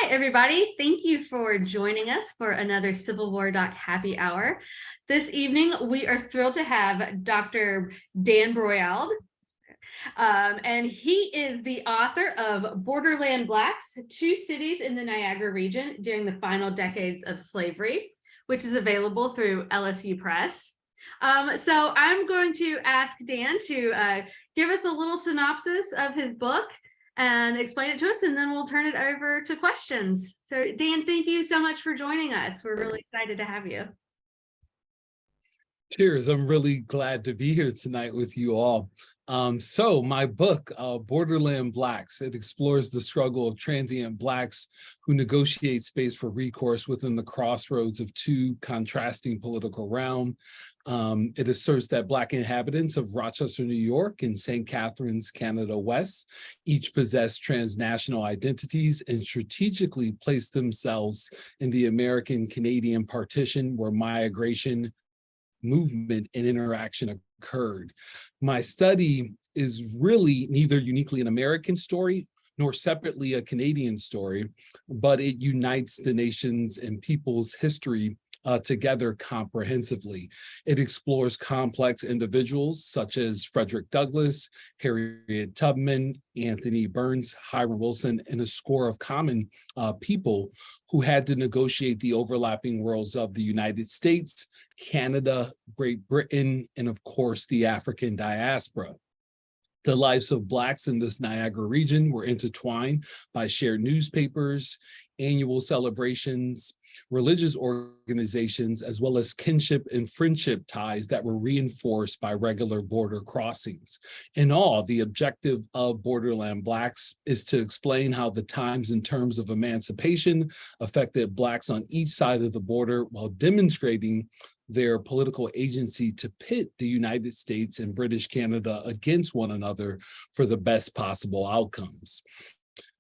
Everybody. Thank you for joining us for another Civil War Doc Happy Hour. This evening, we are thrilled to have Dr. Dan Broyld, and he is the author of Borderland Blacks, Two Cities in the Niagara Region During the Final Decades of Slavery, which is available through LSU Press. So I'm going to ask Dan to give us a little synopsis of his book and explain it to us, and then we'll turn it over to questions. So Dan, thank you so much for joining us. We're really excited to have you. Cheers. I'm really glad to be here tonight with you all. So my book, Borderland Blacks, it explores the struggle of transient Blacks who negotiate space for recourse within the crossroads of two contrasting political realms. It asserts that Black inhabitants of Rochester, New York and St. Catharines, Canada West, each possess transnational identities and strategically place themselves in the American-Canadian partition where migration, movement, and interaction occurred. My study is really neither uniquely an American story nor separately a Canadian story, but it unites the nation's and people's history together comprehensively. It explores complex individuals such as Frederick Douglass, Harriet Tubman, Anthony Burns, Hiram Wilson, and a score of common people who had to negotiate the overlapping worlds of the United States, Canada, Great Britain, and of course, the African diaspora. The lives of Blacks in this Niagara region were intertwined by shared newspapers, annual celebrations, religious organizations, as well as kinship and friendship ties that were reinforced by regular border crossings. In all, the objective of Borderland Blacks is to explain how the times and terms of emancipation affected Blacks on each side of the border while demonstrating their political agency to pit the United States and British Canada against one another for the best possible outcomes.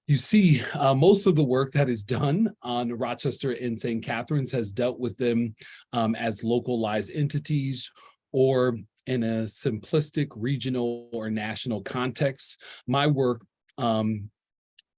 You see, most of the work that is done on Rochester and St. Catharines has dealt with them as localized entities or in a simplistic regional or national context. My work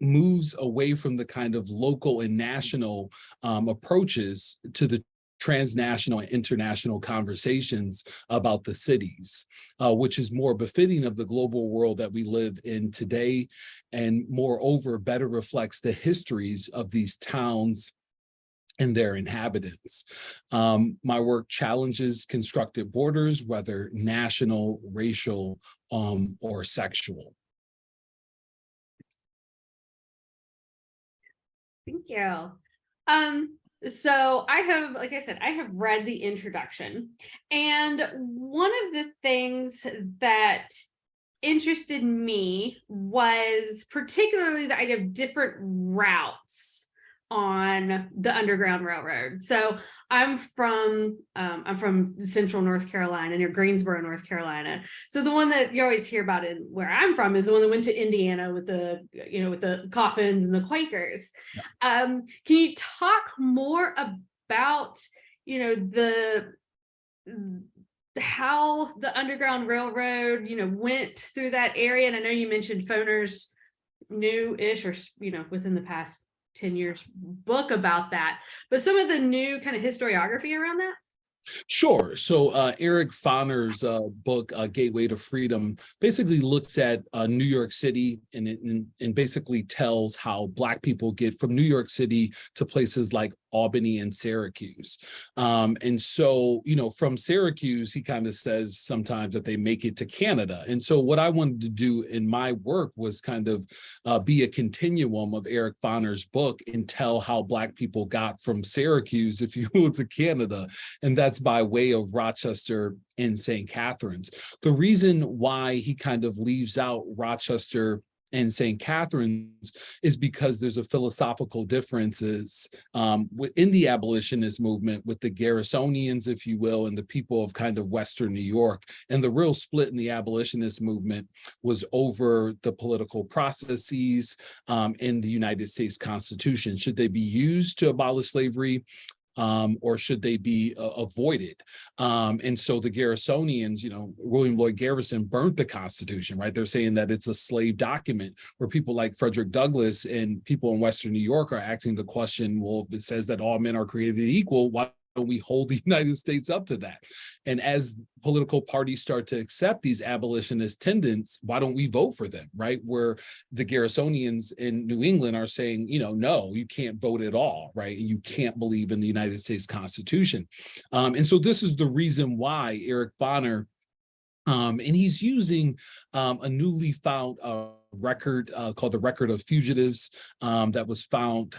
moves away from the kind of local and national approaches to the transnational and international conversations about the cities, which is more befitting of the global world that we live in today, and moreover, better reflects the histories of these towns and their inhabitants. My work challenges constructed borders, whether national, racial, or sexual. Thank you. So I have, like I said, I have read the introduction, and one of the things that interested me was particularly the idea of different routes on the Underground Railroad. So I'm from Central North Carolina, near Greensboro, North Carolina. So the one that you always hear about in where I'm from is the one that went to Indiana with the, with the coffins and the Quakers. Can you talk more about, how the Underground Railroad, went through that area? And I know you mentioned Foner's new-ish or, within the past 10 years book about that, but some of the new kind of historiography around that? Sure. So Eric Foner's book, Gateway to Freedom, basically looks at New York City and basically tells how Black people get from New York City to places like Albany and Syracuse. And so, from Syracuse, he kind of says sometimes that they make it to Canada. And so what I wanted to do in my work was kind of be a continuum of Eric Foner's book and tell how Black people got from Syracuse, if you will, to Canada. And that's by way of Rochester and St. Catharines. The reason why he kind of leaves out Rochester and St. Catharines is because there's a philosophical differences within the abolitionist movement with the Garrisonians, if you will, and the people of kind of Western New York. And the real split in the abolitionist movement was over the political processes in the United States Constitution. Should they be used to abolish slavery? or should they be avoided? And so the Garrisonians, William Lloyd Garrison burnt the Constitution, right? They're saying that it's a slave document, where people like Frederick Douglass and people in Western New York are asking the question, well, if it says that all men are created equal, why don't we hold the United States up to that? And as political parties start to accept these abolitionist tenets, why don't we vote for them, right? Where the Garrisonians in New England are saying, no, you can't vote at all, right? And you can't believe in the United States Constitution. And so this is the reason why Eric Bonner, and he's using a newly found record called the Record of Fugitives that was found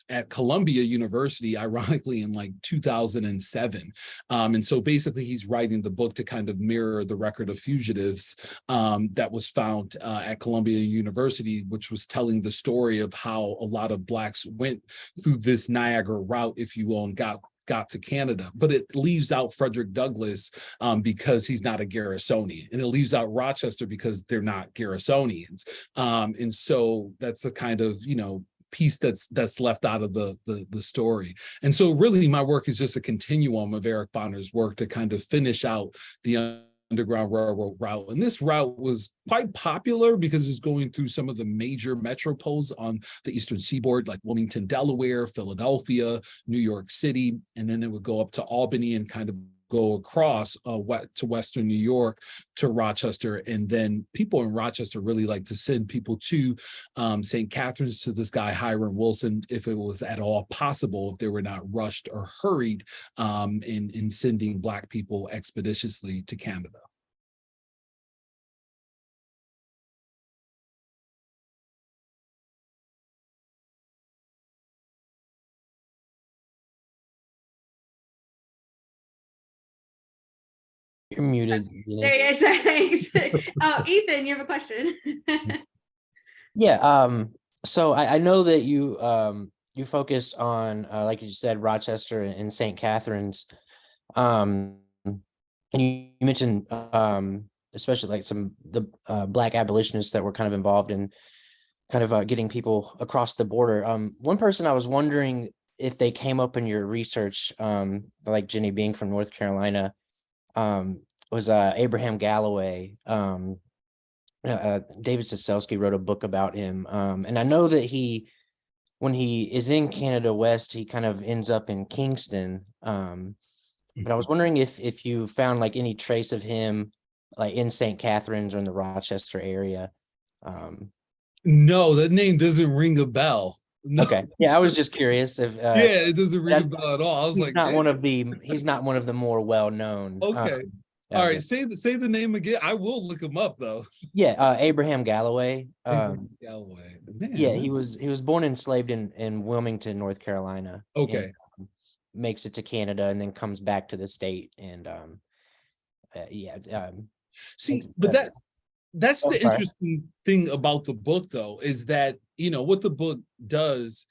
at Columbia University, ironically, in like 2007. And so basically he's writing the book to kind of mirror the Record of Fugitives that was found at Columbia University, which was telling the story of how a lot of Blacks went through this Niagara route, if you will, and got to Canada. But it leaves out Frederick Douglass because he's not a Garrisonian, and it leaves out Rochester because they're not Garrisonians. And so that's a kind of, piece that's left out of the story. And so really my work is just a continuum of Eric Bonner's work to kind of finish out the Underground Railroad route. And this route was quite popular because it's going through some of the major metropoles on the Eastern Seaboard, like Wilmington, Delaware, Philadelphia, New York City, and then it would go up to Albany and kind of go across to Western New York to Rochester. And then people in Rochester really like to send people to St. Catharines, to this guy, Hiram Wilson, if it was at all possible, if they were not rushed or hurried in sending Black people expeditiously to Canada. You're muted. There you go. Thanks. Oh, Ethan, you have a question. Yeah. So I know that you focused on like you said, Rochester and St. Catharines. And you mentioned especially like the Black abolitionists that were kind of involved in kind of getting people across the border. One person I was wondering if they came up in your research, like Jenny being from North Carolina, was Abraham Galloway. David Soselsky wrote a book about him. And I know that when he is in Canada West, he kind of ends up in Kingston. But I was wondering if you found like any trace of him like in St. Catharines or in the Rochester area. No, that name doesn't ring a bell. No. Okay. Yeah, I was just curious if yeah, it doesn't ring a bell at all. I was he's like, not he's not one of the more well-known. Okay. All right, say the name again. I will look him up though. Yeah, Abraham Galloway. Galloway. Man, yeah, he was born enslaved in Wilmington, North Carolina. Okay. And, makes it to Canada and then comes back to the state and see, but that's the interesting thing about the book though, is that what the book does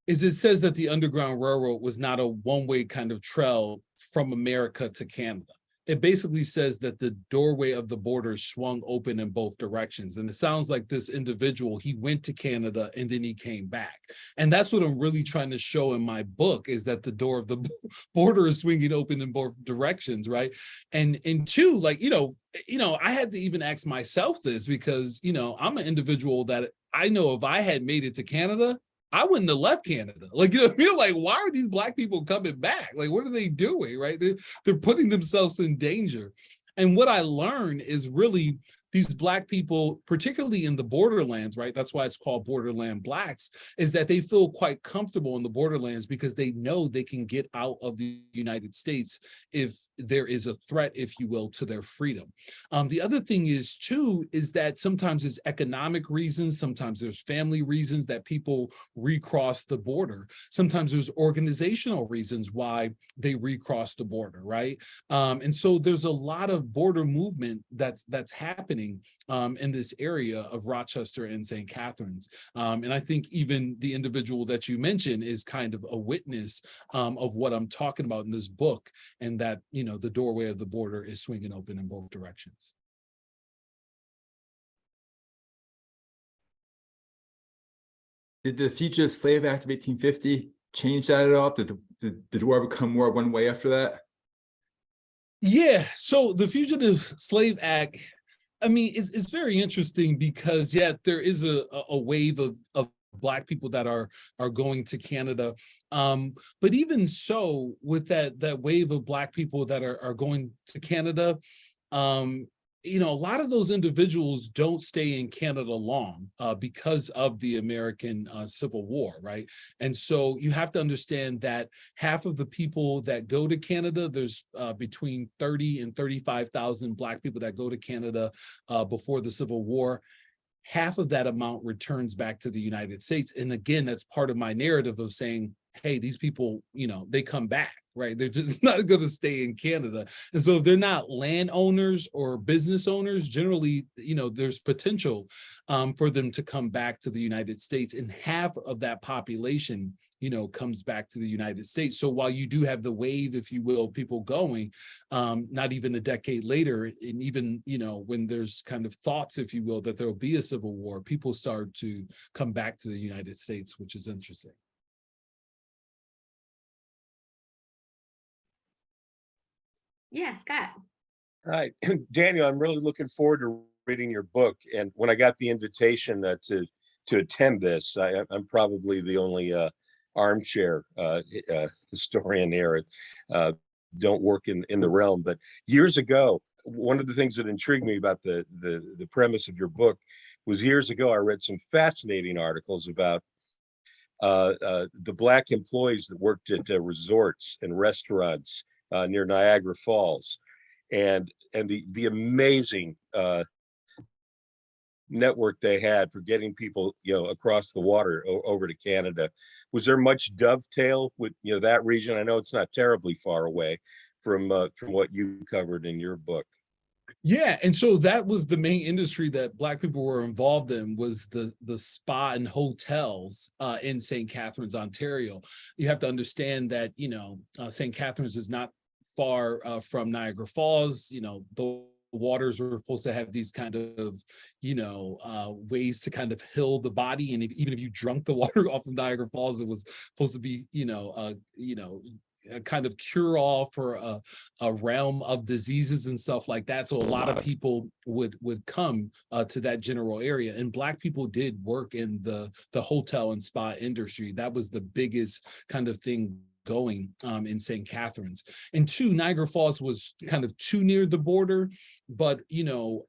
is it says that the Underground Railroad was not a one-way kind of trail from America to Canada. It basically says that the doorway of the border swung open in both directions. And it sounds like this individual, he went to Canada and then he came back. And that's what I'm really trying to show in my book, is that the door of the border is swinging open in both directions, right? And two, like, I had to even ask myself this because, I'm an individual that I know if I had made it to Canada, I wouldn't have left Canada. Like, like, why are these Black people coming back? Like, what are they doing, right? They're putting themselves in danger. And what I learned is really these Black people, particularly in the borderlands, right? That's why it's called Borderland Blacks, is that they feel quite comfortable in the borderlands because they know they can get out of the United States if there is a threat, if you will, to their freedom. The other thing is too, is that sometimes it's economic reasons, sometimes there's family reasons that people recross the border. Sometimes there's organizational reasons why they recross the border, right? And so there's a lot of border movement that's happening in this area of Rochester and St. Catharines. And I think even the individual that you mentioned is kind of a witness of what I'm talking about in this book, and that, the doorway of the border is swinging open in both directions. Did the Fugitive Slave Act of 1850 change that at all? Did the war become more one way after that? Yeah, so the Fugitive Slave Act, I mean, it's very interesting because yeah, there is a wave of Black people that are going to Canada. But even so, with that wave of Black people that are going to Canada, you know, a lot of those individuals don't stay in Canada long because of the American Civil War, right? And so you have to understand that half of the people that go to Canada, there's between 30 and 35,000 Black people that go to Canada before the Civil War. Half of that amount returns back to the United States. And again, that's part of my narrative of saying, hey, these people, you know, they come back, right? They're just not going to stay in Canada. And so if they're not landowners or business owners, generally, you know, there's potential for them to come back to the United States. And half of that population, you know, comes back to the United States. So while you do have the wave, if you will, people going, not even a decade later, and even, you know, when there's kind of thoughts, if you will, that there will be a civil war, people start to come back to the United States, which is interesting. Yeah, Scott. Hi, Daniel, I'm really looking forward to reading your book. And when I got the invitation to attend this, I'm probably the only armchair historian here. Don't work in the realm. But years ago, one of the things that intrigued me about the premise of your book was years ago, I read some fascinating articles about the Black employees that worked at resorts and restaurants near Niagara Falls, and the amazing network they had for getting people, you know, across the water over to Canada. Was there much dovetail with, you know, that region? I know it's not terribly far away from what you covered in your book. Yeah, and so that was the main industry that Black people were involved in, was the spa and hotels in St. Catharines, Ontario. You have to understand that, you know, St. Catharines is not far from Niagara Falls. You know, the waters were supposed to have these kind of, you know, ways to kind of heal the body. And even if you drunk the water off of Niagara Falls, it was supposed to be, you know, a kind of cure all for a realm of diseases and stuff like that. So a lot of people would come to that general area, and Black people did work in the hotel and spa industry. That was the biggest kind of thing going in St. Catharines. And two, Niagara Falls was kind of too near the border, but you know,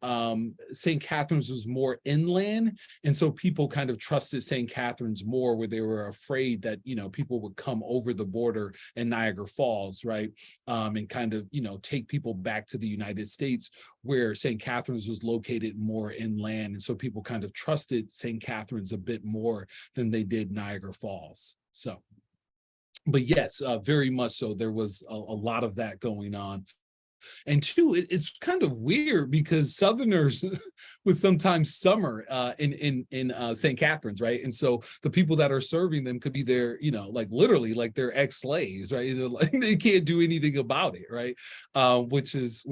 St. Catharines was more inland, and so people kind of trusted St. Catharines more, where they were afraid that, you know, people would come over the border in Niagara Falls, right, and kind of, you know, take people back to the United States, where St. Catharines was located more inland, and so people kind of trusted St. Catharines a bit more than they did Niagara Falls. So, but yes, very much so. There was a lot of that going on. And two, it's kind of weird because Southerners would sometimes summer in St. Catharines, right? And so the people that are serving them could be their, you know, like literally like their ex-slaves, right? You know, like they can't do anything about it, right? Which is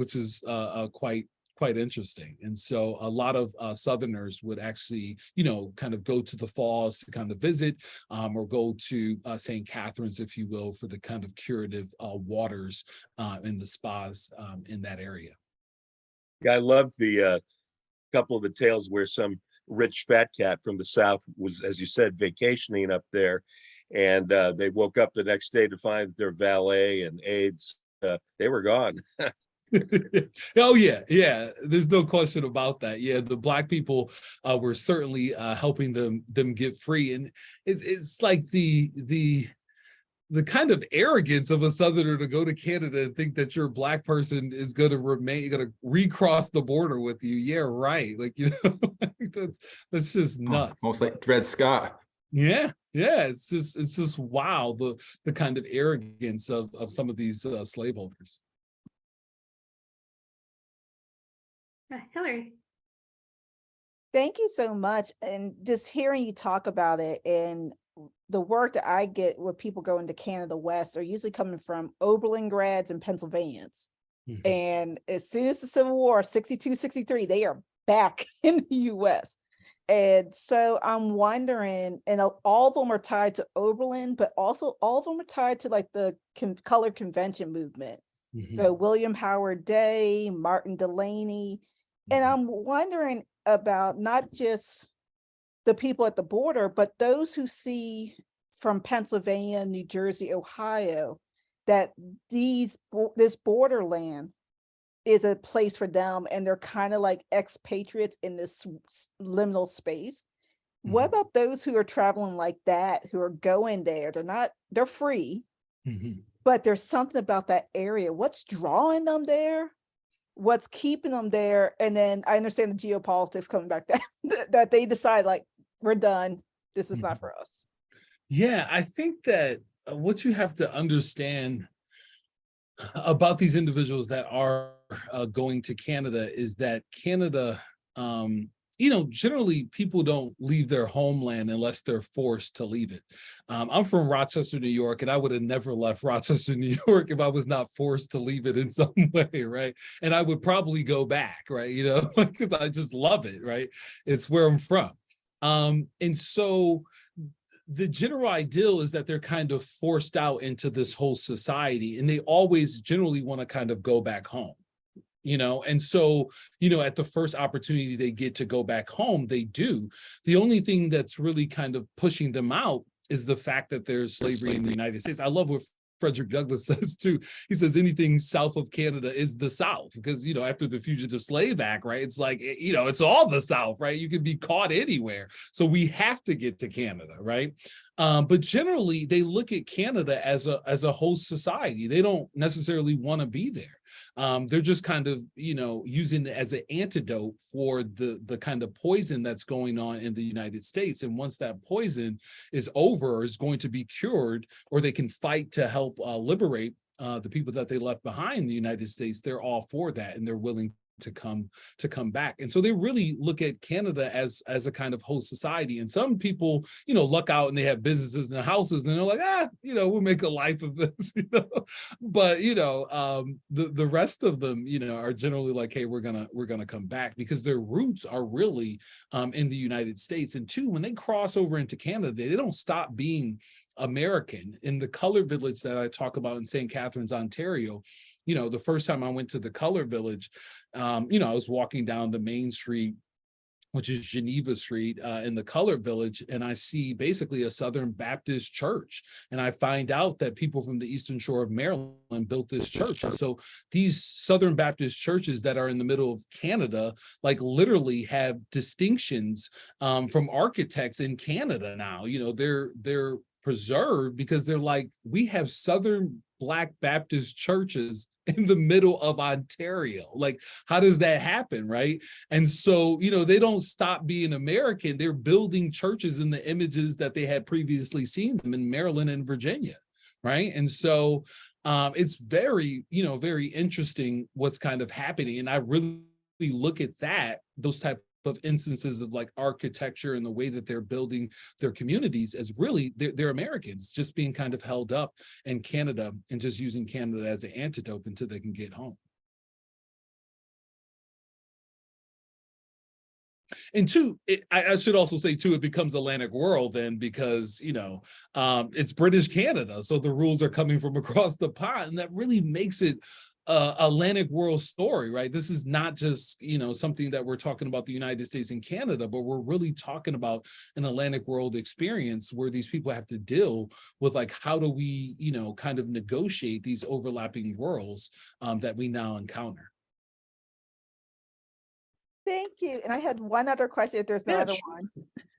quite interesting. And so a lot of Southerners would actually, you know, kind of go to the falls to kind of visit, or go to St. Catharines, if you will, for the kind of curative waters in the spas in that area. Yeah, I loved the couple of the tales where some rich fat cat from the South was, as you said, vacationing up there, and they woke up the next day to find that their valet and aides, they were gone. Oh yeah, there's no question about that. Yeah, the Black people were certainly helping them get free. And it's like the kind of arrogance of a Southerner to go to Canada and think that your Black person is going to recross the border with you. Yeah, right. Like, you know, that's just nuts. Almost like Dred Scott. Yeah, it's just wow, the kind of arrogance of some of these slaveholders. Hillary. Thank you so much. And just hearing you talk about it, and the work that I get with people going to Canada West are usually coming from Oberlin grads and Pennsylvanians. Mhm. And as soon as the Civil War, 62, 63, they are back in the US. And so I'm wondering, and all of them are tied to Oberlin, but also all of them are tied to like the color convention movement. So William Howard Day, Martin Delaney. And I'm wondering about not just the people at the border, but those who see from Pennsylvania, New Jersey, Ohio, that this borderland is a place for them, and they're kind of like expatriates in this liminal space. What about those who are traveling like that, who are going there? They're free, but there's something about that area. What's drawing them there? What's keeping them there? And then I understand the geopolitics coming back that they decide like, we're done. This is not for us. Yeah, I think that what you have to understand about these individuals that are going to Canada is that Canada, generally people don't leave their homeland unless they're forced to leave it. I'm from Rochester, New York, and I would have never left Rochester, New York if I was not forced to leave it in some way, right? And I would probably go back, right? Because I just love it, right? It's where I'm from. And so the general ideal is that they're kind of forced out into this whole society, and they always generally want to kind of go back home, and so, at the first opportunity they get to go back home, they do. The only thing that's really kind of pushing them out is the fact that there's slavery in the United States. I love what Frederick Douglass says too. He says anything south of Canada is the South, because after the Fugitive Slave Act, right, it's like it's all the South, right? You can be caught anywhere, so we have to get to Canada, right? But generally they look at Canada as a host society. They don't necessarily want to be there. They're just kind of using it as an antidote for the kind of poison that's going on in the United States. And once that poison is over, or is going to be cured, or they can fight to help liberate the people that they left behind in the United States, they're all for that, and they're willing to come back. And so they really look at Canada as a kind of host society. And some people luck out and they have businesses and houses, and they're like, we'll make a life of this. But the rest of them are generally like, hey, we're gonna come back, because their roots are really in the United States. And two, when they cross over into Canada, they don't stop being American. In the Color Village that I talk about in St. Catharines, Ontario, the first time I went to the Color Village, I was walking down the main street, which is Geneva Street, in the Color Village, and I see basically a Southern Baptist church. And I find out that people from the Eastern Shore of Maryland built this church. And so these Southern Baptist churches that are in the middle of Canada, like literally have distinctions from architects in Canada now. They're preserved because they're like, we have Southern Black Baptist churches in the middle of Ontario. Like, how does that happen, right? And so, they don't stop being American. They're building churches in the images that they had previously seen them in Maryland and Virginia, right? And so it's very, very interesting what's kind of happening. And I really look at those type of instances of like architecture and the way that they're building their communities as really they're Americans just being kind of held up in Canada, and just using Canada as an antidote until they can get home. And two, I should also say too, it becomes Atlantic world then, because it's British Canada, so the rules are coming from across the pond, and that really makes it Atlantic world story, right? This is not just something that we're talking about the United States and Canada, but we're really talking about an Atlantic world experience where these people have to deal with like, how do we kind of negotiate these overlapping worlds that we now encounter. Thank you. And I had one other question, if there's no other one.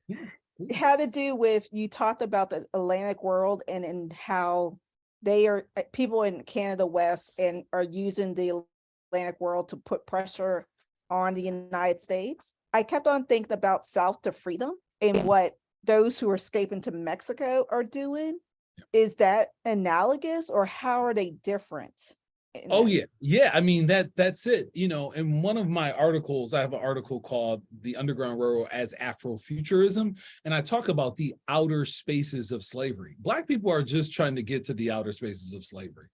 Yeah. It had to do with, you talked about the Atlantic world and how they are people in Canada West and are using the Atlantic world to put pressure on the United States. I kept on thinking about South to Freedom and what those who are escaping to Mexico are doing. Is that analogous, or how are they different? Oh yeah. I mean, that's it. In one of my articles, I have an article called "The Underground Railroad as Afrofuturism," and I talk about the outer spaces of slavery. Black people are just trying to get to the outer spaces of slavery.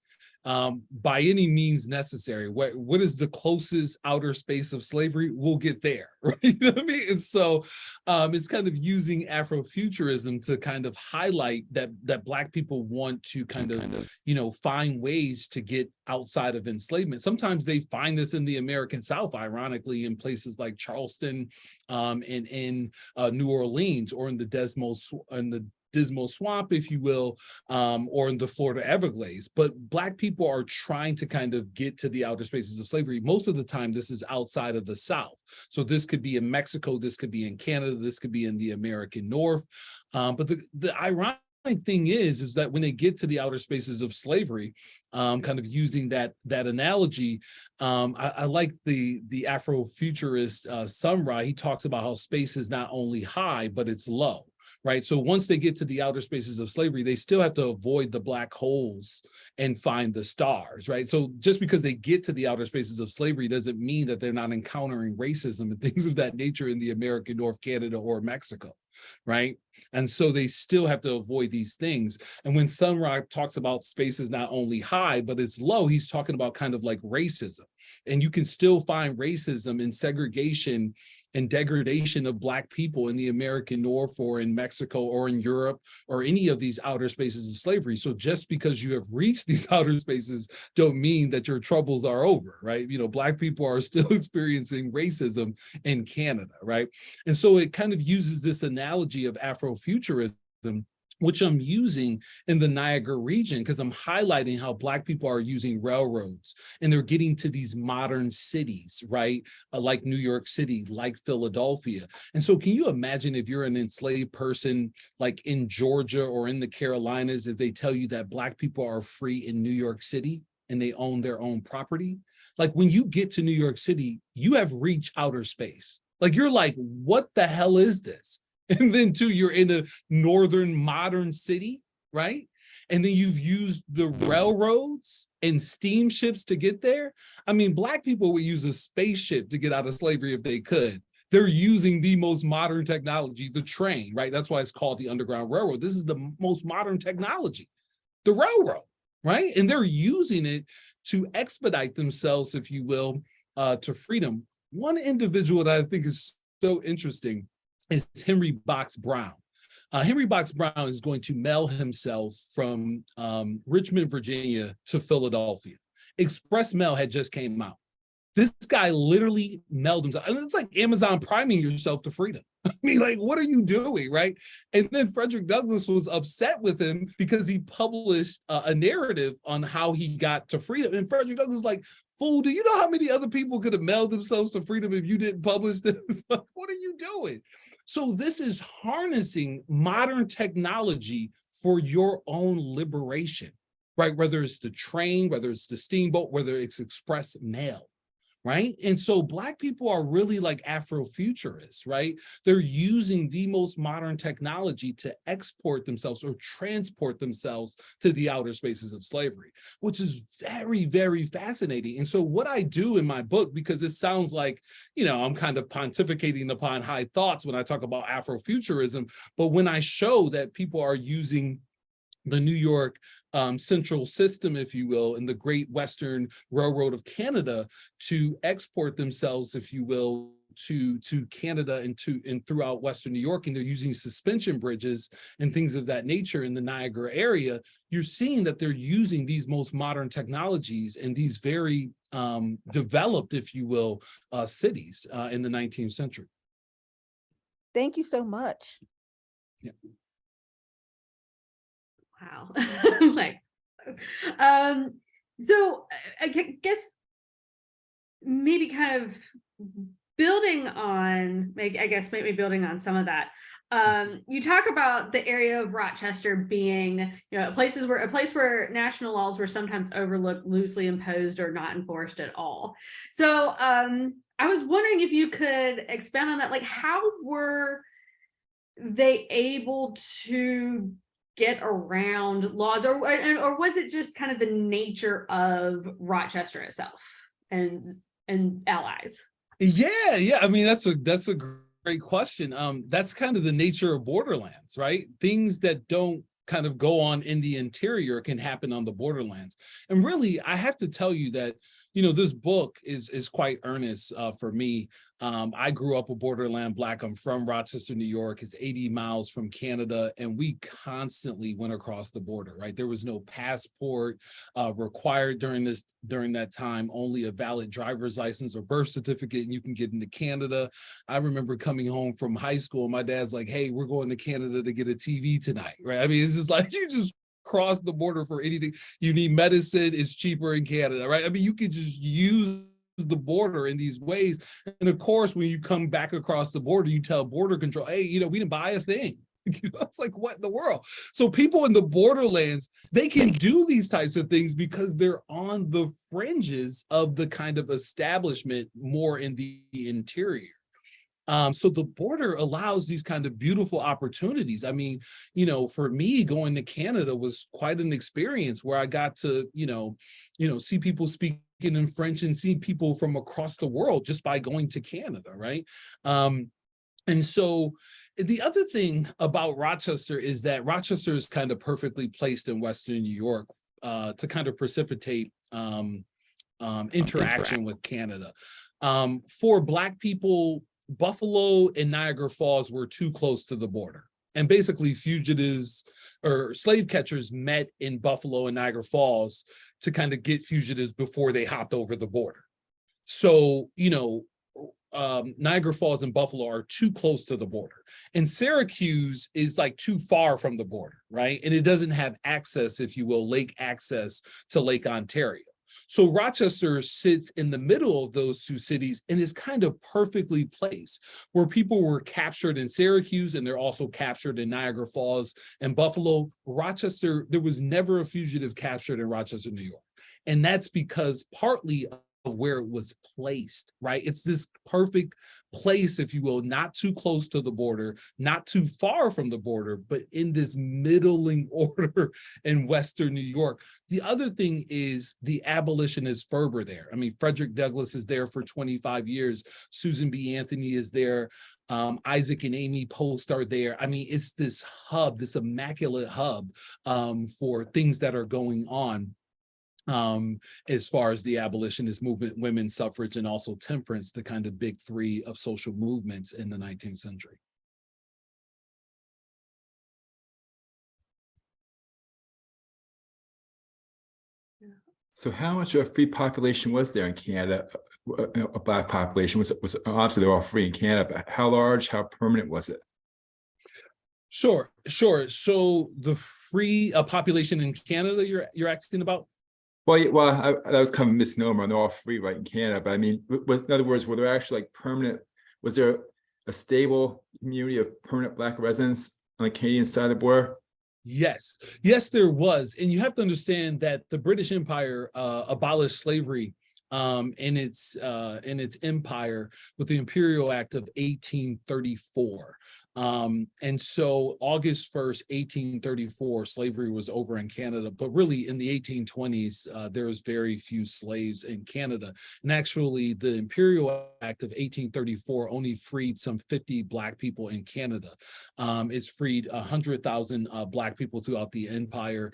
by any means necessary. What is the closest outer space of slavery? We'll get there, right? You know what I mean? And so it's kind of using Afrofuturism to kind of highlight that Black people want to kind of, you know, find ways to get outside of enslavement. Sometimes they find this in the American South, ironically, in places like Charleston, and in New Orleans, or in the Dismal Swamp, if you will, or in the Florida Everglades. But Black people are trying to kind of get to the outer spaces of slavery. Most of the time, this is outside of the South. So this could be in Mexico, this could be in Canada, this could be in the American North. But the ironic thing is that when they get to the outer spaces of slavery, kind of using that analogy, I like the Afrofuturist Sun Ra. He talks about how space is not only high, but it's low. Right. So once they get to the outer spaces of slavery, they still have to avoid the black holes and find the stars. Right. So just because they get to the outer spaces of slavery doesn't mean that they're not encountering racism and things of that nature in the American North, Canada, or Mexico. Right. And so they still have to avoid these things. And when Sun Ra talks about space is not only high, but it's low, he's talking about kind of like racism. And you can still find racism and segregation and degradation of Black people in the American North, or in Mexico, or in Europe, or any of these outer spaces of slavery. So just because you have reached these outer spaces don't mean that your troubles are over, right? You know, Black people are still experiencing racism in Canada, right? And so it kind of uses this analogy of Afrofuturism, which I'm using in the Niagara region, because I'm highlighting how Black people are using railroads and they're getting to these modern cities, right? Like New York City, like Philadelphia. And so can you imagine if you're an enslaved person, like in Georgia or in the Carolinas, if they tell you that Black people are free in New York City and they own their own property? Like when you get to New York City, you have reached outer space. Like you're like, what the hell is this? And then too, you're in a northern modern city, right? And then you've used the railroads and steamships to get there. I mean, Black people would use a spaceship to get out of slavery if they could. They're using the most modern technology, the train, right? That's why it's called the Underground Railroad. This is the most modern technology, the railroad, right? And they're using it to expedite themselves, if you will, to freedom. One individual that I think is so interesting is Henry Box Brown. Henry Box Brown is going to mail himself from Richmond, Virginia to Philadelphia. Express mail had just came out. This guy literally mailed himself. And it's like Amazon priming yourself to freedom. I mean, like, what are you doing, right? And then Frederick Douglass was upset with him because he published a narrative on how he got to freedom. And Frederick Douglass was like, fool, do you know how many other people could have mailed themselves to freedom if you didn't publish this? Like, what are you doing? So this is harnessing modern technology for your own liberation, right? Whether it's the train, whether it's the steamboat, whether it's express mail, right? And so Black people are really like Afrofuturists, right? They're using the most modern technology to export themselves or transport themselves to the outer spaces of slavery, which is very, very fascinating. And so what I do in my book, because it sounds like, you know, I'm kind of pontificating upon high thoughts when I talk about Afrofuturism, but when I show that people are using the New York Central System, if you will, and the Great Western Railroad of Canada to export themselves, if you will, to Canada and throughout Western New York, and they're using suspension bridges and things of that nature in the Niagara area, you're seeing that they're using these most modern technologies and these very developed, if you will, cities in the 19th century. Thank you so much. Yeah. Wow. Like, so I guess maybe kind of building on, maybe building on some of that. You talk about the area of Rochester being, you know, a place where national laws were sometimes overlooked, loosely imposed, or not enforced at all. So I was wondering if you could expand on that. Like, how were they able to get around laws, or was it just kind of the nature of Rochester itself and allies? Yeah. I mean, that's a great question. That's kind of the nature of borderlands, right? Things that don't kind of go on in the interior can happen on the borderlands. And really, I have to tell you that, this book is quite earnest for me. I grew up a borderland Black. I'm from Rochester, New York. It's 80 miles from Canada, and we constantly went across the border, right? There was no passport required during that time, only a valid driver's license or birth certificate, and you can get into Canada. I remember coming home from high school, my dad's like, hey, we're going to Canada to get a TV tonight, right? I mean, it's just like, you just cross the border for anything. You need medicine, it's cheaper in Canada, right? I mean, you could just use the border in these ways. And of course, when you come back across the border, you tell border control, hey, we didn't buy a thing. It's like, what in the world? So people in the borderlands, they can do these types of things because they're on the fringes of the kind of establishment more in the interior. So the border allows these kind of beautiful opportunities. I mean, for me, going to Canada was quite an experience where I got to, see people speaking in French and see people from across the world just by going to Canada, right? And so the other thing about Rochester is that Rochester is kind of perfectly placed in Western New York to kind of precipitate interaction with Canada. For Black people, Buffalo and Niagara Falls were too close to the border. And basically fugitives or slave catchers met in Buffalo and Niagara Falls to kind of get fugitives before they hopped over the border. So, Niagara Falls and Buffalo are too close to the border. And Syracuse is like too far from the border, right? And it doesn't have access, if you will, lake access to Lake Ontario. So Rochester sits in the middle of those two cities and is kind of perfectly placed where people were captured in Syracuse and they're also captured in Niagara Falls and Buffalo. Rochester, there was never a fugitive captured in Rochester, New York. And that's because partly of where it was placed, right? It's this perfect place, if you will, not too close to the border, not too far from the border, but in this middling order in Western New York. The other thing is the abolitionist fervor there. I mean, Frederick Douglass is there for 25 years. Susan B. Anthony is there. Isaac and Amy Post are there. I mean, it's this hub, this immaculate hub for things that are going on. As far as the abolitionist movement, women's suffrage, and also temperance, the kind of big three of social movements in the 19th century. So how much of a free population was there in Canada? A Black population was obviously they're all free in Canada, but how large, how permanent was it? Sure. So the free population in Canada you're asking about? Well, that was kind of a misnomer. They're all free, right, in Canada. But I mean, in other words, were there actually like permanent? Was there a stable community of permanent Black residents on the Canadian side of the border? Yes, there was, and you have to understand that the British Empire abolished slavery in its empire with the Imperial Act of 1834. And so August 1st, 1834, slavery was over in Canada, but really in the 1820s, there was very few slaves in Canada. And actually the Imperial Act of 1834 only freed some 50 Black people in Canada. It's freed 100,000 Black people throughout the empire,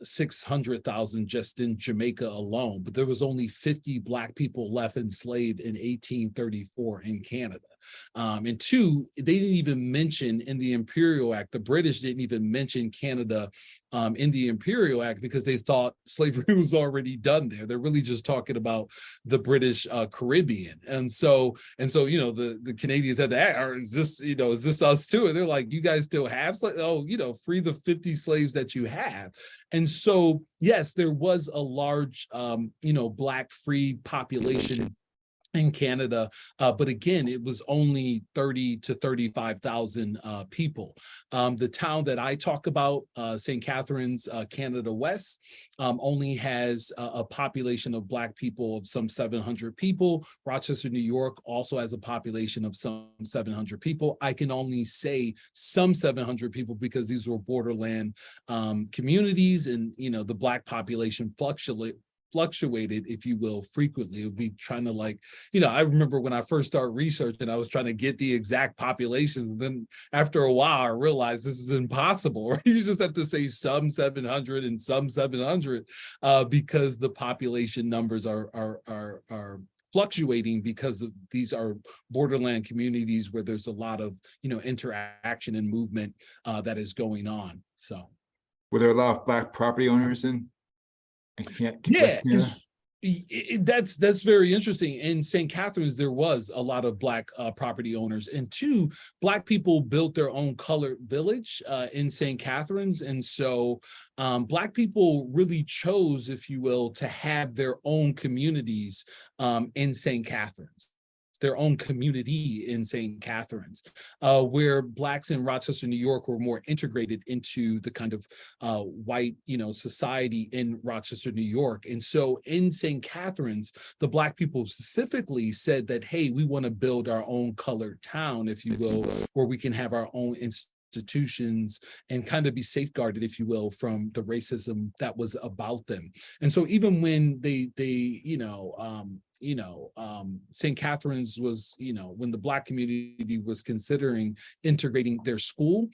600,000 just in Jamaica alone, but there was only 50 Black people left enslaved in 1834 in Canada. And two, they didn't even mention in the Imperial Act, the British didn't even mention Canada in the Imperial Act because they thought slavery was already done there. They're really just talking about the British Caribbean. And so, the Canadians had to ask, is this us too? And they're like, you guys still have slaves? Oh, free the 50 slaves that you have. And so, yes, there was a large, Black free population in Canada, but again, it was only 30 to 35,000 people. The town that I talk about, St. Catharines, Canada West, only has a population of Black people of some 700 people. Rochester, New York also has a population of some 700 people. I can only say some 700 people because these were borderland communities, and the Black population fluctuated, if you will, frequently. It would be trying to, like, I remember when I first started researching, I was trying to get the exact populations. And then after a while, I realized this is impossible. Right? You just have to say some 700 and some 700 because the population numbers are fluctuating, because of these are borderland communities where there's a lot of interaction and movement that is going on. So Were there a lot of Black property owners in West Canada? That's very interesting. In St. Catharines, there was a lot of Black property owners, and two, Black people built their own colored village in St. Catharines. And so Black people really chose, if you will, to have their own communities in St. Catharines, their own community in St. Catharines, where Blacks in Rochester, New York were more integrated into the kind of white, society in Rochester, New York. And so in St. Catharines, the Black people specifically said that, hey, we want to build our own colored town, if you will, where we can have our own institutions and kind of be safeguarded, if you will, from the racism that was about them. And so even when St. Catharines was, when the Black community was considering integrating their school,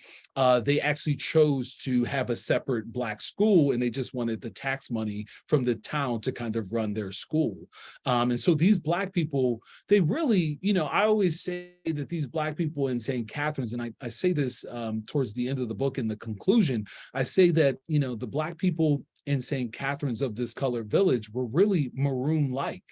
they actually chose to have a separate Black school, and they just wanted the tax money from the town to kind of run their school. And so these Black people, they really, I always say that these Black people in St. Catharines, and I say this towards the end of the book in the conclusion, I say that, the Black people in St. Catharines of this colored village were really maroon-like.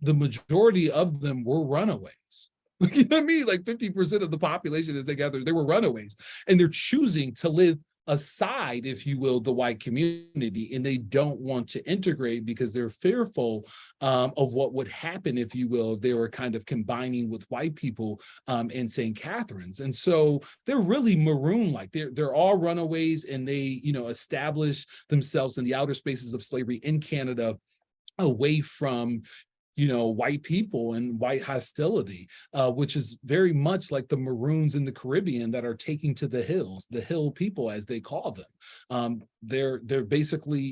The majority of them were runaways. You know what I mean? Like 50% of the population as they gathered, they were runaways. And they're choosing to live aside, if you will, the white community. And they don't want to integrate because they're fearful of what would happen, if you will, if they were kind of combining with white people in St. Catharines. And so they're really maroon-like. They're all runaways, and they, establish themselves in the outer spaces of slavery in Canada, away from white people and white hostility, which is very much like the Maroons in the Caribbean that are taking to the hills, the hill people, as they call them. They're basically,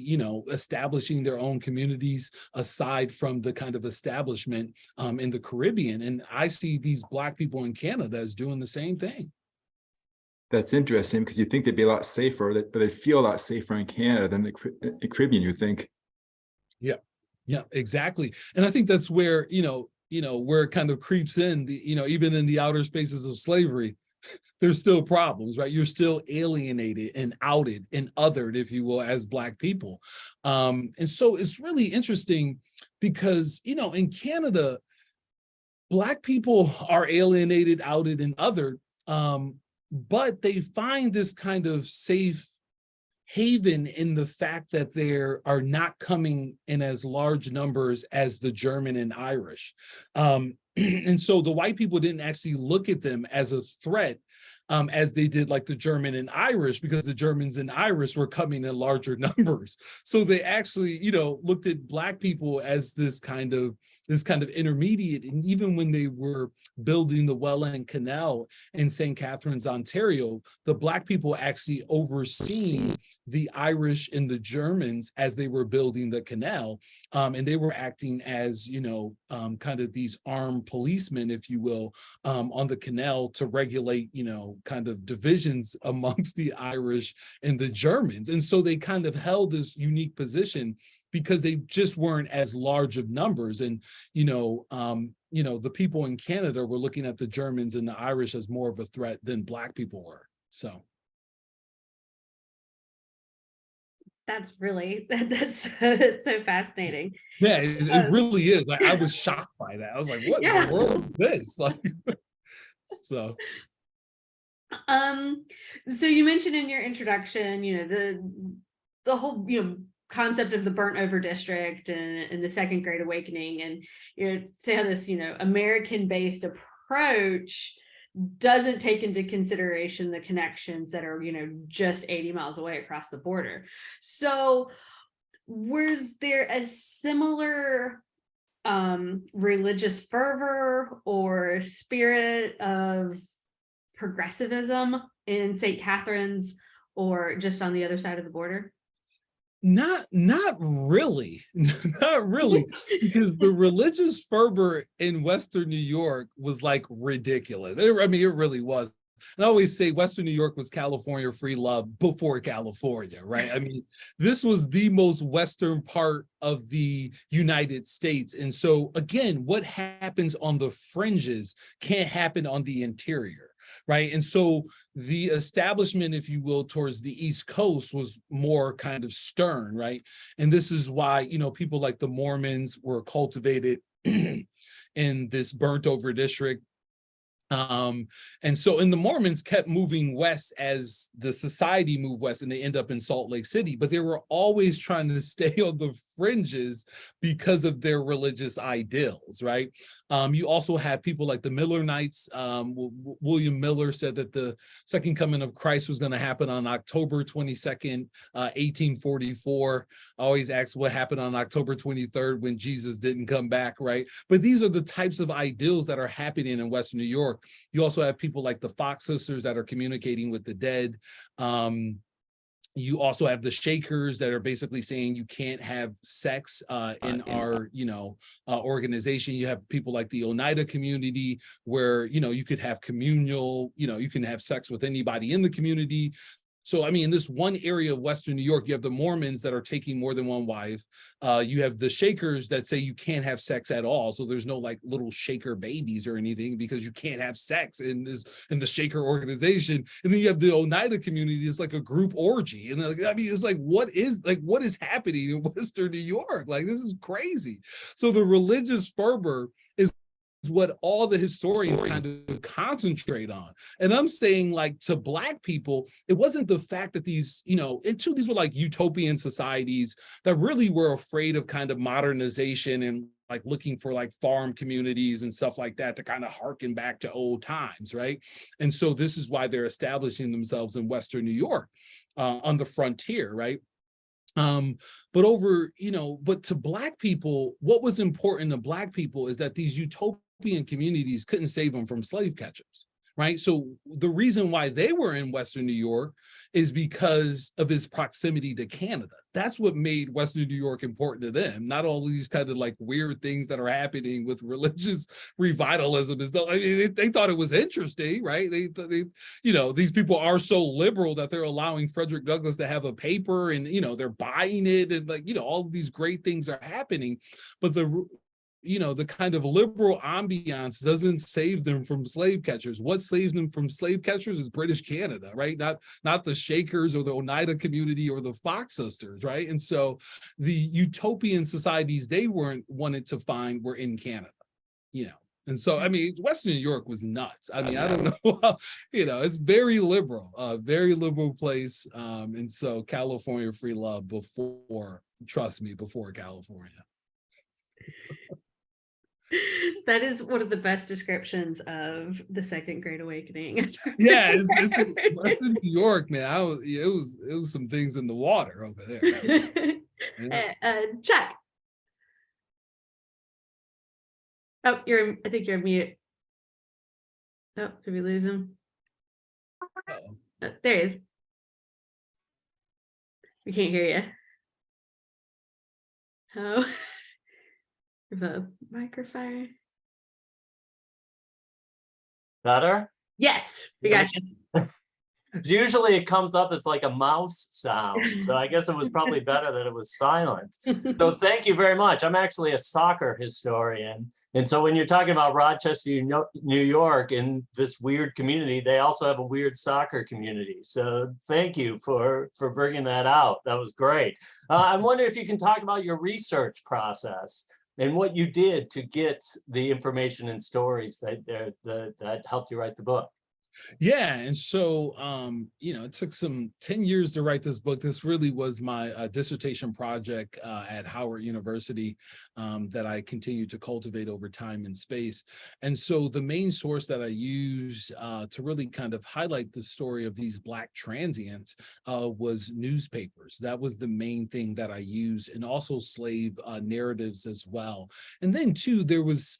establishing their own communities aside from the kind of establishment in the Caribbean. And I see these Black people in Canada as doing the same thing. That's interesting, because you think they'd be a lot safer, or they feel a lot safer in Canada than the Caribbean, you think. Yeah, exactly. And I think that's where, where it kind of creeps in, even in the outer spaces of slavery, there's still problems, right? You're still alienated and outed and othered, if you will, as Black people. And so it's really interesting because, in Canada, Black people are alienated, outed, and othered, but they find this kind of safe haven in the fact that there are not coming in as large numbers as the German and Irish. And so the white people didn't actually look at them as a threat as they did like the German and Irish, because the Germans and Irish were coming in larger numbers. So they actually, looked at Black people as this kind of intermediate. And even when they were building the Welland Canal in St. Catharines, Ontario, the Black people actually overseeing the Irish and the Germans as they were building the canal. And they were acting as, kind of these armed policemen, if you will, on the canal to regulate, kind of divisions amongst the Irish and the Germans. And so they kind of held this unique position because they just weren't as large of numbers. And, the people in Canada were looking at the Germans and the Irish as more of a threat than Black people were. So. That's so fascinating. Yeah, it really is. Like, I was shocked by that. I was like, what in the world is this? Like, so. So you mentioned in your introduction, the whole, concept of the burnt over district and the Second Great Awakening, and say how this, American based approach doesn't take into consideration the connections that are, just 80 miles away across the border. So was there a similar religious fervor or spirit of progressivism in St. Catharines, or just on the other side of the border? Not really, not really, because the religious fervor in Western New York was like ridiculous. I mean, it really was. And I always say Western New York was California free love before California, right? I mean, this was the most Western part of the United States. And so again, what happens on the fringes can't happen on the interior. Right. And so the establishment, if you will, towards the East Coast was more kind of stern. Right. And this is why, you know, people like the Mormons were cultivated in this burnt over district. And so, and the Mormons kept moving west as the society moved west, and they end up in Salt Lake City, but they were always trying to stay on the fringes because of their religious ideals, right? You also have people like the Millerites. William Miller said that the second coming of Christ was going to happen on October 22nd, 1844. I always ask what happened on October 23rd when Jesus didn't come back, right? But these are the types of ideals that are happening in Western New York. You also have people like the Fox sisters that are communicating with the dead. You also have the Shakers that are basically saying you can't have sex in our, organization. You have people like the Oneida community where, you could have communal, you can have sex with anybody in the community. So, I mean, in this one area of Western New York, you have the Mormons that are taking more than one wife. You have the Shakers that say you can't have sex at all. So there's no like little Shaker babies or anything because you can't have sex in the Shaker organization. And then you have the Oneida community. It's like a group orgy. And I mean, it's like, what is happening in Western New York? Like, this is crazy. So the religious fervor is what all the historians kind of concentrate on. And I'm saying, like, to Black people, it wasn't the fact that these, these were like utopian societies that really were afraid of kind of modernization and like looking for like farm communities and stuff like that to kind of harken back to old times, right? And so this is why they're establishing themselves in Western New York on the frontier, right? But to Black people, what was important to Black people is that these utopian communities couldn't save them from slave catchers, right? So the reason why they were in Western New York is because of its proximity to Canada. That's what made Western New York important to them, not all these kind of like weird things that are happening with religious revitalism and stuff. I mean, they thought it was interesting, right? They these people are so liberal that they're allowing Frederick Douglass to have a paper and, they're buying it and like, all of these great things are happening. But the kind of liberal ambiance doesn't save them from slave catchers. What saves them from slave catchers is British Canada, right? Not the Shakers or the Oneida community or the Fox sisters, right? And so the utopian societies they wanted to find were in Canada, And so, I mean, Western New York was nuts. I mean, I don't know, how, it's very liberal place. And so California free love before California. That is one of the best descriptions of the Second Great Awakening. Yeah, it's Western New York, man. It was some things in the water over there. Yeah. Chuck. Oh, I think you're mute. Oh, did we lose him? There he is. We can't hear you. Oh. The microphone. Better? Yes, we got you. Usually it comes up as like a mouse sound. So I guess it was probably better that it was silent. So thank you very much. I'm actually a soccer historian. And so when you're talking about Rochester, New York, and this weird community, they also have a weird soccer community. So thank you for bringing that out. That was great. I'm wondering if you can talk about your research process and what you did to get the information and stories that helped you write the book. Yeah. And so, it took some 10 years to write this book. This really was my dissertation project at Howard University that I continued to cultivate over time and space. And so the main source that I used to really kind of highlight the story of these Black transients was newspapers. That was the main thing that I used, and also slave narratives as well. And then too, there was,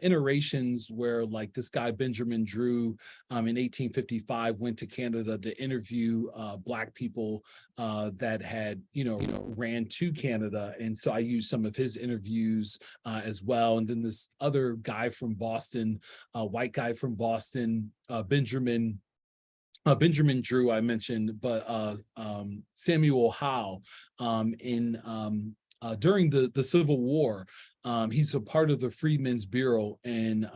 iterations where like this guy Benjamin Drew in 1855 went to Canada to interview Black people that had ran to Canada, and so I used some of his interviews as well. And then this other guy from Boston, white guy from Boston, Benjamin Drew I mentioned, but Samuel Howe during the Civil War. He's a part of the Freedmen's Bureau, and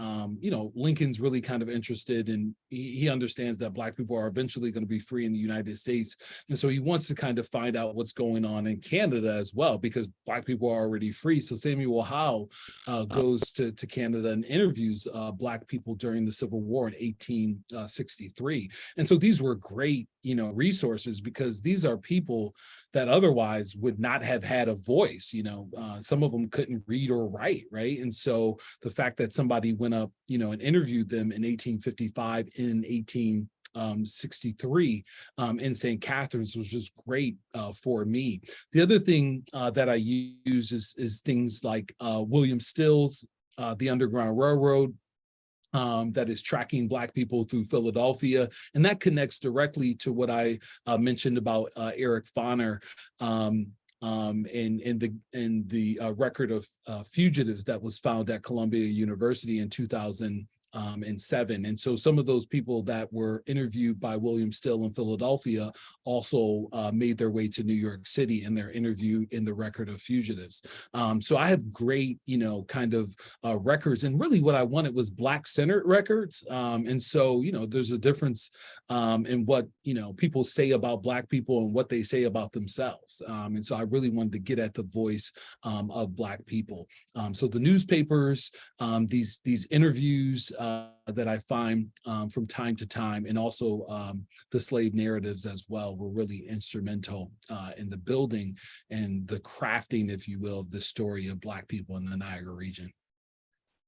Lincoln's really kind of interested, and he understands that Black people are eventually going to be free in the United States, and so he wants to kind of find out what's going on in Canada as well, because Black people are already free. So Samuel Howe goes to Canada and interviews Black people during the Civil War in 1863, and so these were great resources, because these are people that otherwise would not have had a voice. Some of them couldn't read or write, right? And so the fact that somebody went up, and interviewed them in 1855, in 1863 in St. Catharines was just great for me. The other thing that I use is things like William Still's The Underground Railroad, that is tracking Black people through Philadelphia, and that connects directly to what I mentioned about Eric Foner and the record of fugitives that was found at Columbia University in 2007. And so some of those people that were interviewed by William Still in Philadelphia also made their way to New York City in their interview in the record of fugitives. So I have great, kind of records, and really what I wanted was Black-centered records. And so, there's a difference in what, people say about Black people and what they say about themselves. And so I really wanted to get at the voice of Black people. So the newspapers, these interviews that I find from time to time, and also the slave narratives as well, were really instrumental in the building and the crafting, if you will, of the story of Black people in the Niagara region.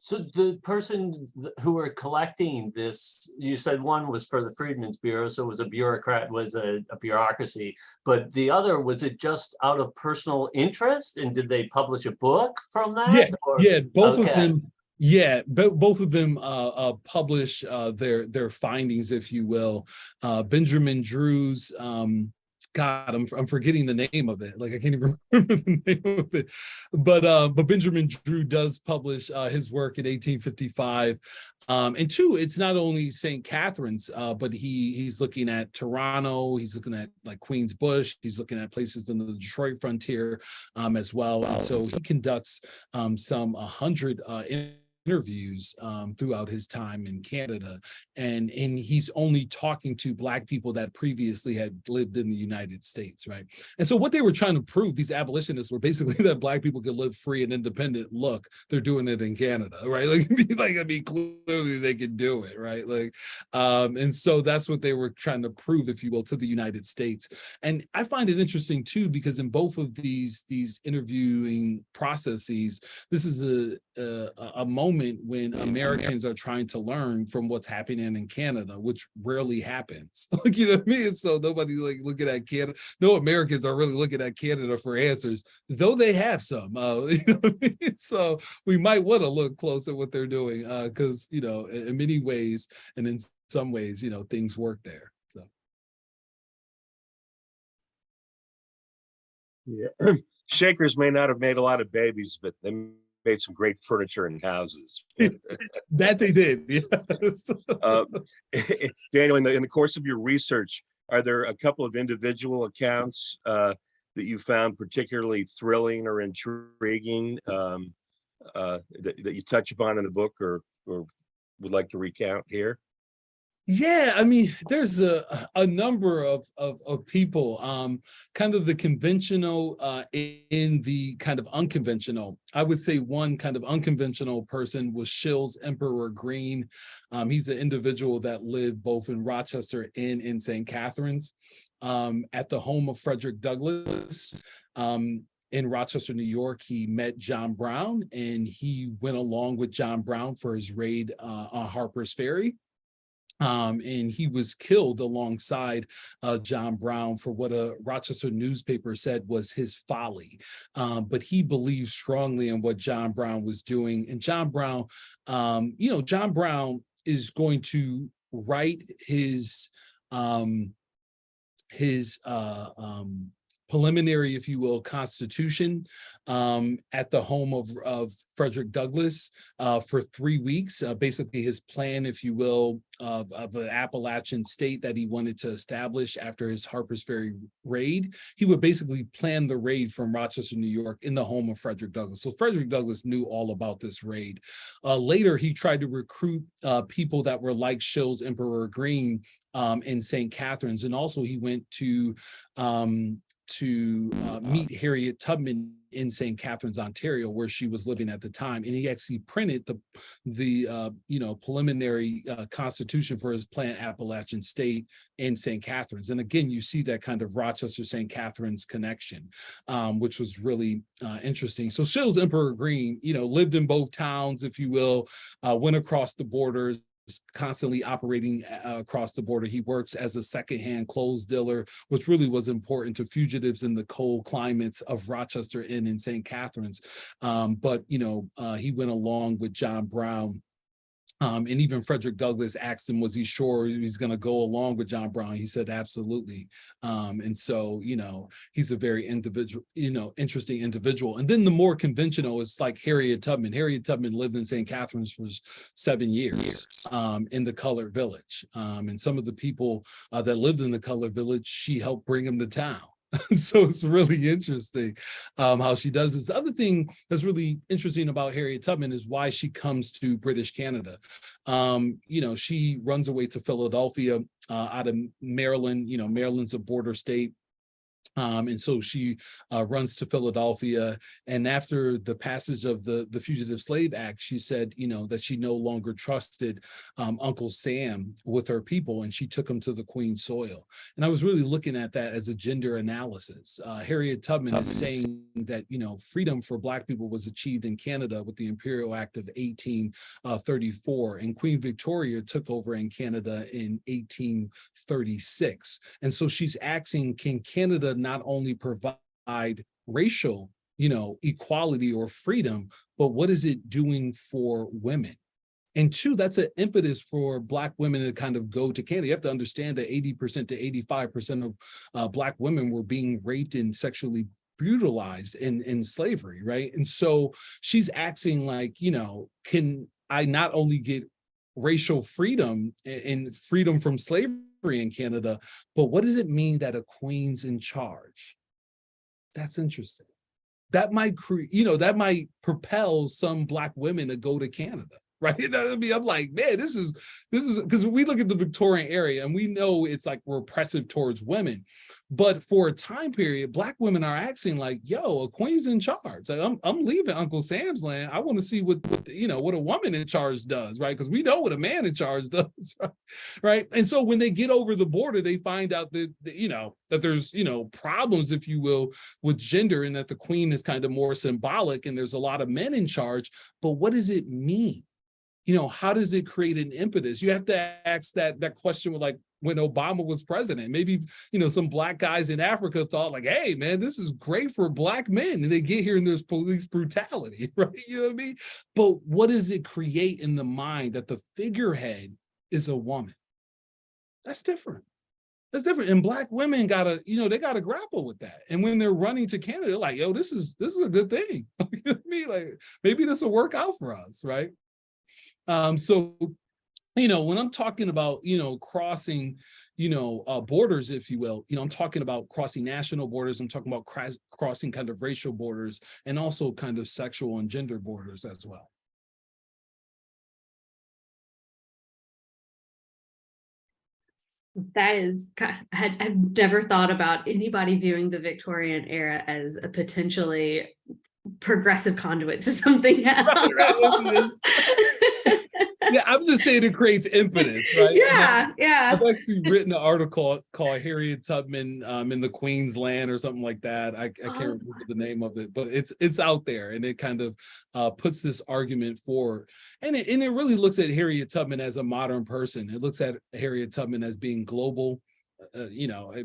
So the person who were collecting this, you said one was for the Freedmen's Bureau, so it was a bureaucrat, was a bureaucracy, but the other, was it just out of personal interest? And did they publish a book from that? Both of them. Yeah, but both of them publish their findings, if you will. Benjamin Drew's, God, I'm forgetting the name of it. Like I can't even remember the name of it. But Benjamin Drew does publish his work in 1855. And two, it's not only St. Catharines, but he's looking at Toronto. He's looking at like Queens Bush. He's looking at places in the Detroit frontier as well. And so he conducts some 100 interviews throughout his time in Canada, and he's only talking to Black people that previously had lived in the United States, right? And so what they were trying to prove, these abolitionists, were basically that Black people could live free and independent. Look, they're doing it in Canada, right? Clearly they can do it, right? And so that's what they were trying to prove, if you will, to the United States. And I find it interesting too, because in both of these interviewing processes, this is a moment when Americans are trying to learn from what's happening in Canada, which rarely happens. You know what I mean? So nobody's looking at Canada. No Americans are really looking at Canada for answers, though they have some. You know what I mean? So we might want to look close at what they're doing, because in many ways, and in some ways, things work there. So. Yeah. Shakers may not have made a lot of babies, but they made some great furniture and houses. That they did. Yes. Daniel, in the course of your research, are there a couple of individual accounts that you found particularly thrilling or intriguing that you touch upon in the book, or would like to recount here? Yeah, I mean, there's a number of people, kind of the conventional in the kind of unconventional. I would say one kind of unconventional person was Shill's Emperor Green. He's an individual that lived both in Rochester and in St. Catharines, at the home of Frederick Douglass. In Rochester, New York, he met John Brown, and he went along with John Brown for his raid on Harper's Ferry. And he was killed alongside John Brown for what a Rochester newspaper said was his folly. But he believed strongly in what John Brown was doing. And John Brown, John Brown is going to write his preliminary, if you will, constitution at the home of Frederick Douglass for 3 weeks. Basically, his plan, if you will, of an Appalachian state that he wanted to establish after his Harper's Ferry raid. He would basically plan the raid from Rochester, New York, in the home of Frederick Douglass. So Frederick Douglass knew all about this raid. Later, he tried to recruit people that were like Shill's Emperor Green in St. Catharines, and also he went to meet Harriet Tubman in St. Catharines, Ontario, where she was living at the time. And he actually printed the preliminary constitution for his planned Appalachian state in St. Catharines. And again, you see that kind of Rochester, St. Catharines connection, which was really interesting. So Shill's Emperor Green, lived in both towns, if you will, went across the borders, constantly operating across the border. He works as a secondhand clothes dealer, which really was important to fugitives in the cold climates of Rochester and in St. Catharines. But he went along with John Brown. And even Frederick Douglass asked him, was he sure he was going to go along with John Brown? He said, absolutely. And so, he's a very interesting individual. And then the more conventional is like Harriet Tubman. Harriet Tubman lived in St. Catharines for 7 years in the colored village. And some of the people that lived in the colored village, she helped bring them to town. So it's really interesting how she does this. The other thing that's really interesting about Harriet Tubman is why she comes to British Canada. She runs away to Philadelphia out of Maryland. Maryland's a border state. And so she runs to Philadelphia. And after the passage of the Fugitive Slave Act, she said, that she no longer trusted Uncle Sam with her people, and she took him to the Queen's soil. And I was really looking at that as a gender analysis. Harriet Tubman is saying that, freedom for Black people was achieved in Canada with the Imperial Act of 1834, and Queen Victoria took over in Canada in 1836. And so she's asking, can Canada not only provide racial, equality or freedom, but what is it doing for women? And two, that's an impetus for Black women to kind of go to Canada. You have to understand that 80% to 85% of Black women were being raped and sexually brutalized in slavery, right? And so she's asking, like, can I not only get racial freedom and freedom from slavery in Canada, but what does it mean that a queen's in charge? That's interesting. That might that might propel some Black women to go to Canada, right? I'm like, man, this is because we look at the Victorian area and we know it's like repressive towards women, but for a time period, Black women are acting like, yo, a queen's in charge. Like, I'm leaving Uncle Sam's land. I want to see what a woman in charge does, right? Because we know what a man in charge does, right? And so when they get over the border, they find out that that there's problems, if you will, with gender, and that the queen is kind of more symbolic, and there's a lot of men in charge. But what does it mean? How does it create an impetus? You have to ask that question with, like, when Obama was president. Maybe, some Black guys in Africa thought, like, hey, man, this is great for Black men. And they get here and there's police brutality, right? You know what I mean? But what does it create in the mind that the figurehead is a woman? That's different. That's different. And Black women gotta, they gotta grapple with that. And when they're running to Canada, they're like, yo, this is a good thing. You know what I mean? Like, maybe this will work out for us, right? So, when I'm talking about, crossing, borders, if you will, I'm talking about crossing national borders. I'm talking about crossing kind of racial borders, and also kind of sexual and gender borders as well. That is, I've never thought about anybody viewing the Victorian era as a potentially progressive conduit to something else. Right. Yeah, I'm just saying it creates impetus, right? Yeah, yeah. I've actually written an article called Harriet Tubman in the Queen's Land or something like that. I can't remember the name of it, but it's out there, and it kind of puts this argument forward. And it really looks at Harriet Tubman as a modern person. It looks at Harriet Tubman as being global,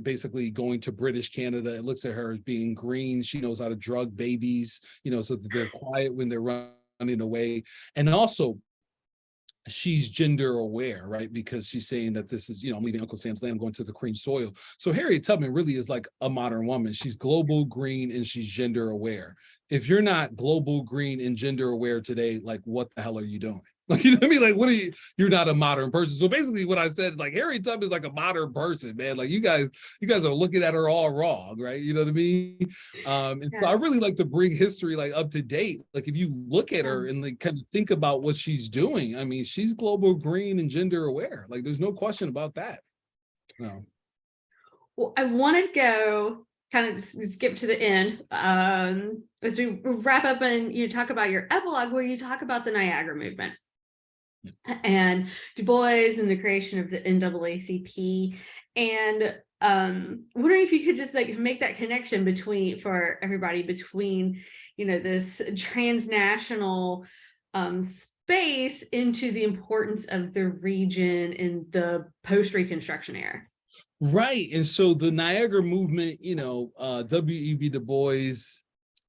basically going to British Canada. It looks at her as being green. She knows how to drug babies, so that they're quiet when they're running away. And also, she's gender aware, right? Because she's saying that this is, I'm leaving Uncle Sam's land, I'm going to the cream soil. So Harriet Tubman really is like a modern woman. She's global, green, and she's gender aware. If you're not global, green, and gender aware today, like, what the hell are you doing? Like, you know what I mean? Like, what are you're not a modern person. So basically what I said, like, Harriet Tubman is like a modern person, man. Like, you guys are looking at her all wrong, right? You know what I mean? And so I really like to bring history like up to date. Like, if you look at her and like kind of think about what she's doing, I mean, she's global, green, and gender aware. Like, there's no question about that. No. Well, I want to go kind of skip to the end as we wrap up and you talk about your epilogue where you talk about the Niagara movement and Du Bois and the creation of the NAACP, and wondering if you could just like make that connection for everybody between this transnational space into the importance of the region in the post-Reconstruction era. Right. And so the Niagara movement, W.E.B. Du Bois,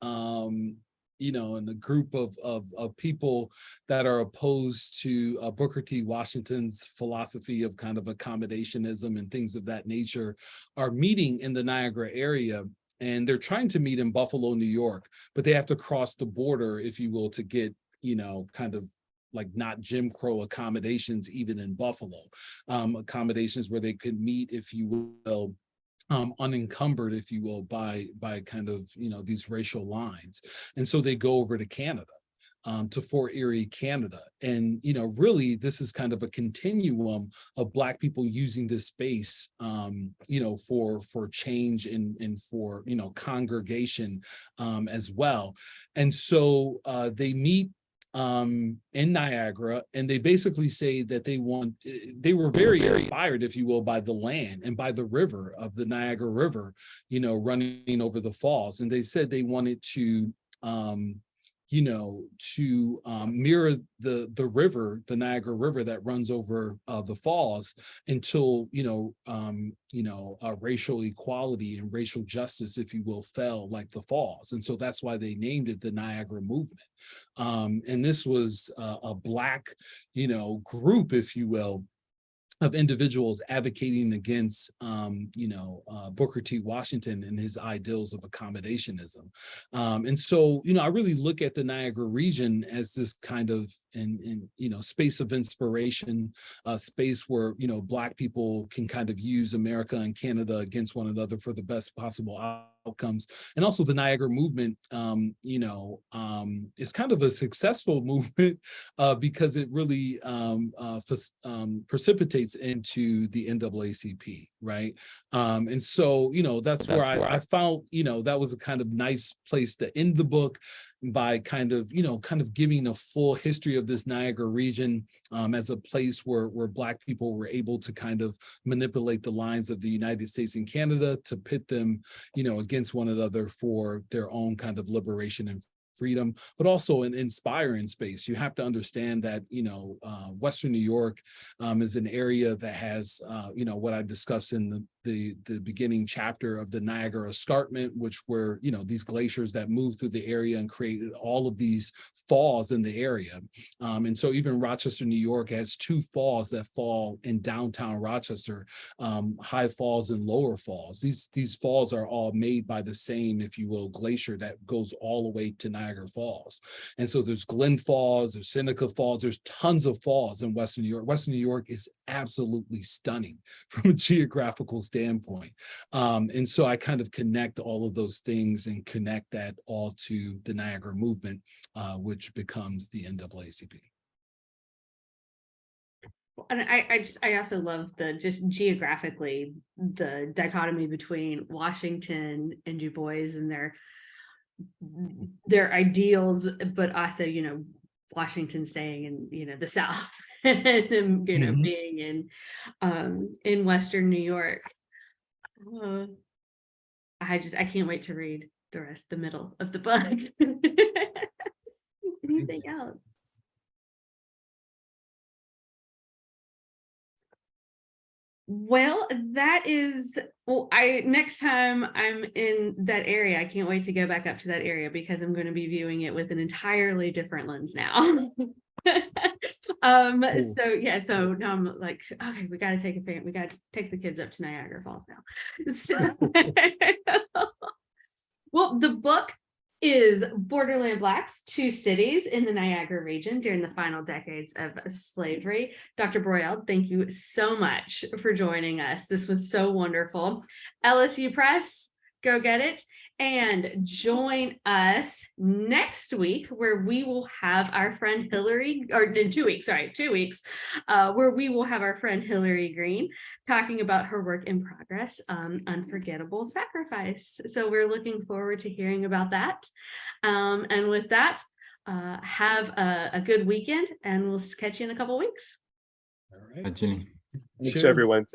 and a group of people that are opposed to Booker T. Washington's philosophy of kind of accommodationism and things of that nature are meeting in the Niagara area. And they're trying to meet in Buffalo, New York, but they have to cross the border, if you will, to get, kind of like not Jim Crow accommodations, even in Buffalo, accommodations where they could meet, if you will, unencumbered, if you will, by kind of, these racial lines. And so they go over to Canada, to Fort Erie, Canada. And, really, this is kind of a continuum of Black people using this space, for change and for, congregation as well. And so they meet in Niagara, and they basically say that they were very inspired, if you will, by the land and by the river of the Niagara River, running over the falls. And they said they wanted to mirror the river, the Niagara River that runs over the falls, until racial equality and racial justice, if you will, fell like the falls. And so that's why they named it the Niagara movement. And this was a Black, group, if you will, of individuals advocating against, Booker T. Washington and his ideals of accommodationism. And so, I really look at the Niagara region as this kind of, space of inspiration, space where, Black people can kind of use America and Canada against one another for the best possible outcomes. And also the Niagara movement, is kind of a successful movement because it really precipitates into the NAACP, right? And so, that's where I found, that was a kind of nice place to end the book, by kind of giving a full history of this Niagara region as a place where Black people were able to kind of manipulate the lines of the United States and Canada to pit them, against one another for their own kind of liberation and freedom, but also an inspiring space. You have to understand that, Western New York is an area that has, what I discussed in the beginning chapter of the Niagara Escarpment, which were, these glaciers that moved through the area and created all of these falls in the area. And so even Rochester, New York has two falls that fall in downtown Rochester, High Falls and Lower Falls. These falls are all made by the same, if you will, glacier that goes all the way to Niagara Falls. And so there's Glen Falls, there's Seneca Falls, there's tons of falls in Western New York. Western New York is absolutely stunning from a geographical standpoint. And so I kind of connect all of those things and connect that all to the Niagara movement, which becomes the NAACP. And I also love the just geographically the dichotomy between Washington and Du Bois and their ideals, but also, Washington saying in, the South and Mhm. being in Western New York. I can't wait to read the rest, the middle of the book. Anything else? Well, next time I'm in that area, I can't wait to go back up to that area because I'm going to be viewing it with an entirely different lens now. So now I'm like, okay, we got to take the kids up to Niagara Falls now. So, well, the book is Borderland Blacks, Two Cities in the Niagara Region During the Final Decades of Slavery. Dr. Broyld, thank you so much for joining us. This was so wonderful. LSU Press, go get it. And join us next week where we will have our friend Hillary, or in 2 weeks, where we will have our friend Hillary Green talking about her work in progress, Unforgettable Sacrifice. So we're looking forward to hearing about that. And with that, have a good weekend and we'll catch you in a couple weeks. All right. Ginny. Thanks, Sure. everyone.